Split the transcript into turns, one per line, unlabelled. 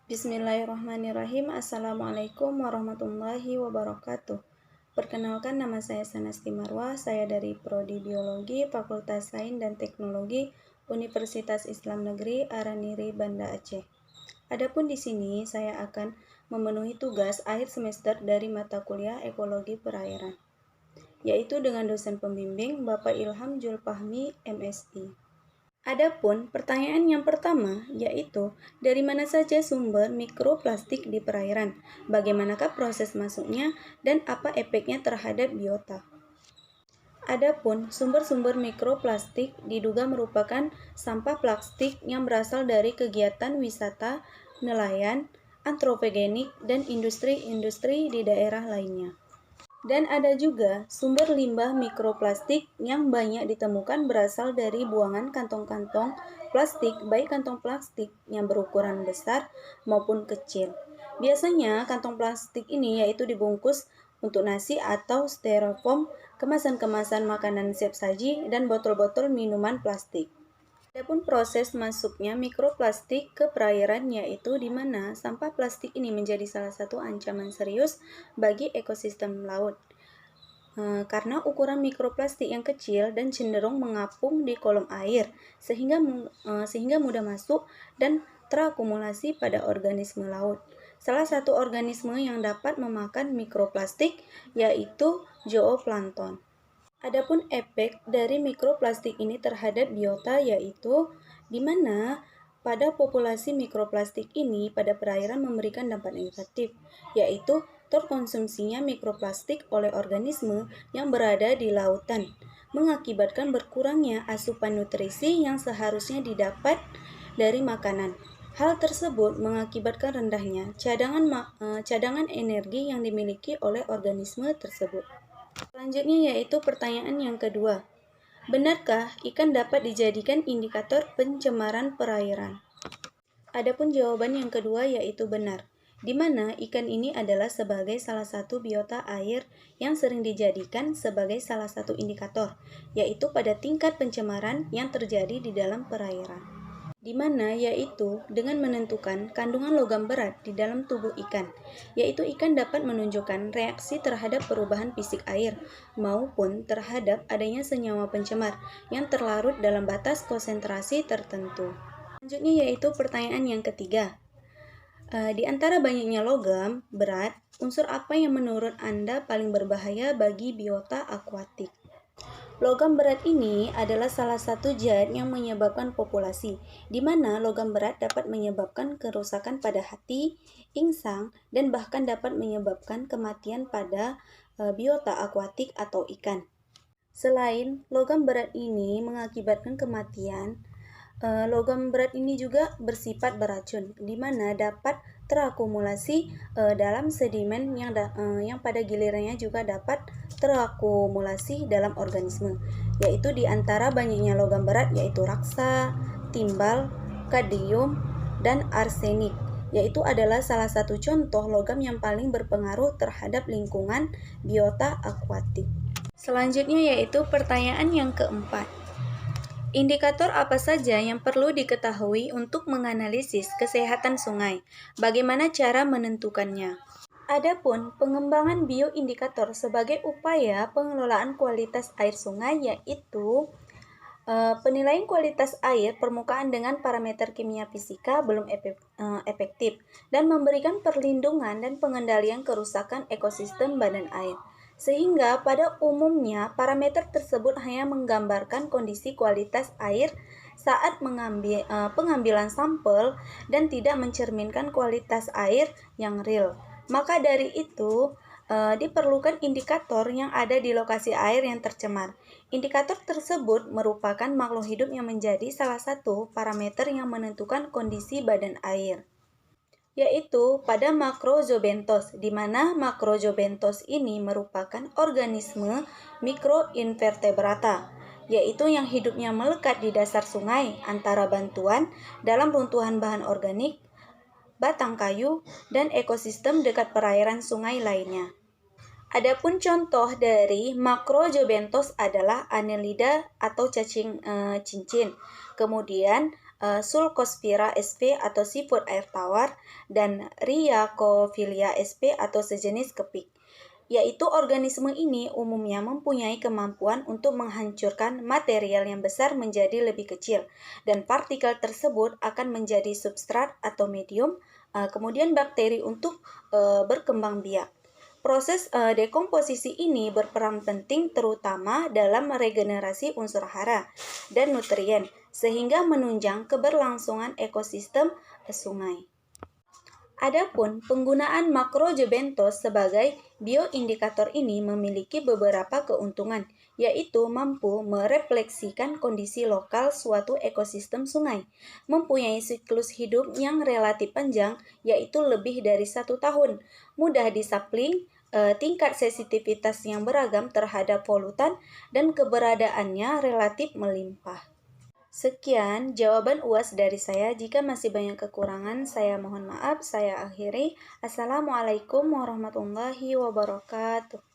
Bismillahirrahmanirrahim. Assalamualaikum warahmatullahi wabarakatuh. Perkenalkan, nama saya Sanasti Marwah. Saya dari Prodi Biologi, Fakultas Sains dan Teknologi, Universitas Islam Negeri Araniri, Banda Aceh. Adapun di sini saya akan memenuhi tugas akhir semester dari mata kuliah Ekologi Perairan, yaitu dengan dosen pembimbing Bapak Ilham Julfahmi, MSI. Adapun pertanyaan yang pertama yaitu, dari mana saja sumber mikroplastik di perairan? Bagaimanakah proses masuknya dan apa efeknya terhadap biota? Adapun sumber-sumber mikroplastik diduga merupakan sampah plastik yang berasal dari kegiatan wisata, nelayan, antropogenik, dan industri-industri di daerah lainnya. Dan ada juga sumber limbah mikroplastik yang banyak ditemukan berasal dari buangan kantong-kantong plastik, baik kantong plastik yang berukuran besar maupun kecil. Biasanya kantong plastik ini yaitu dibungkus untuk nasi atau styrofoam, kemasan-kemasan makanan siap saji, dan botol-botol minuman plastik. Adapun proses masuknya mikroplastik ke perairan yaitu di mana sampah plastik ini menjadi salah satu ancaman serius bagi ekosistem laut. Karena ukuran mikroplastik yang kecil dan cenderung mengapung di kolom air sehingga mudah masuk dan terakumulasi pada organisme laut. Salah satu organisme yang dapat memakan mikroplastik yaitu zooplankton. Adapun efek dari mikroplastik ini terhadap biota yaitu di mana pada populasi mikroplastik ini pada perairan memberikan dampak negatif, yaitu terkonsumsinya mikroplastik oleh organisme yang berada di lautan, mengakibatkan berkurangnya asupan nutrisi yang seharusnya didapat dari makanan. Hal tersebut mengakibatkan rendahnya cadangan energi yang dimiliki oleh organisme tersebut. Selanjutnya yaitu pertanyaan yang kedua. Benarkah ikan dapat dijadikan indikator pencemaran perairan? Adapun jawaban yang kedua yaitu benar, di mana ikan ini adalah sebagai salah satu biota air yang sering dijadikan sebagai salah satu indikator, yaitu pada tingkat pencemaran yang terjadi di dalam perairan. Di mana yaitu dengan menentukan kandungan logam berat di dalam tubuh ikan, yaitu ikan dapat menunjukkan reaksi terhadap perubahan fisik air maupun terhadap adanya senyawa pencemar yang terlarut dalam batas konsentrasi tertentu. Selanjutnya yaitu pertanyaan yang ketiga. Di antara banyaknya logam berat, unsur apa yang menurut Anda paling berbahaya bagi biota akuatik? Logam berat ini adalah salah satu zat yang menyebabkan populasi, di mana logam berat dapat menyebabkan kerusakan pada hati, insang, dan bahkan dapat menyebabkan kematian pada biota akuatik atau ikan. Selain logam berat ini mengakibatkan kematian, logam berat ini juga bersifat beracun, di mana dapat terakumulasi dalam sedimen yang pada gilirannya juga dapat terakumulasi dalam organisme, yaitu di antara banyaknya logam berat yaitu raksa, timbal, kadmium, dan arsenik, yaitu adalah salah satu contoh logam yang paling berpengaruh terhadap lingkungan biota akuatik. Selanjutnya yaitu pertanyaan yang keempat. Indikator apa saja yang perlu diketahui untuk menganalisis kesehatan sungai? Bagaimana cara menentukannya? Adapun pengembangan bioindikator sebagai upaya pengelolaan kualitas air sungai yaitu penilaian kualitas air permukaan dengan parameter kimia fisika belum efektif dan memberikan perlindungan dan pengendalian kerusakan ekosistem badan air. Sehingga pada umumnya parameter tersebut hanya menggambarkan kondisi kualitas air saat pengambilan sampel dan tidak mencerminkan kualitas air yang real. Maka dari itu diperlukan indikator yang ada di lokasi air yang tercemar. Indikator tersebut merupakan makhluk hidup yang menjadi salah satu parameter yang menentukan kondisi badan air, yaitu pada makrozobentos, di mana makrozobentos ini merupakan organisme mikroinvertebrata, yaitu yang hidupnya melekat di dasar sungai antara batuan dalam runtuhan bahan organik, batang kayu, dan ekosistem dekat perairan sungai lainnya. Adapun contoh dari makrozobentos adalah Annelida atau cacing cincin, kemudian Sulcospira sp atau siput air tawar, dan Rhiacophilia sp atau sejenis kepik. Yaitu organisme ini umumnya mempunyai kemampuan untuk menghancurkan material yang besar menjadi lebih kecil, dan partikel tersebut akan menjadi substrat atau medium, kemudian bakteri untuk berkembang biak. Proses dekomposisi ini berperan penting terutama dalam regenerasi unsur hara dan nutrien, sehingga menunjang keberlangsungan ekosistem sungai. Adapun penggunaan makrojebentos sebagai bioindikator ini memiliki beberapa keuntungan, yaitu mampu merefleksikan kondisi lokal suatu ekosistem sungai, mempunyai siklus hidup yang relatif panjang, yaitu lebih dari 1 tahun, mudah disapling, tingkat sensitivitas yang beragam terhadap polutan, dan keberadaannya relatif melimpah. Sekian jawaban UAS dari saya. Jika masih banyak kekurangan, saya mohon maaf. Saya akhiri. Assalamualaikum warahmatullahi wabarakatuh.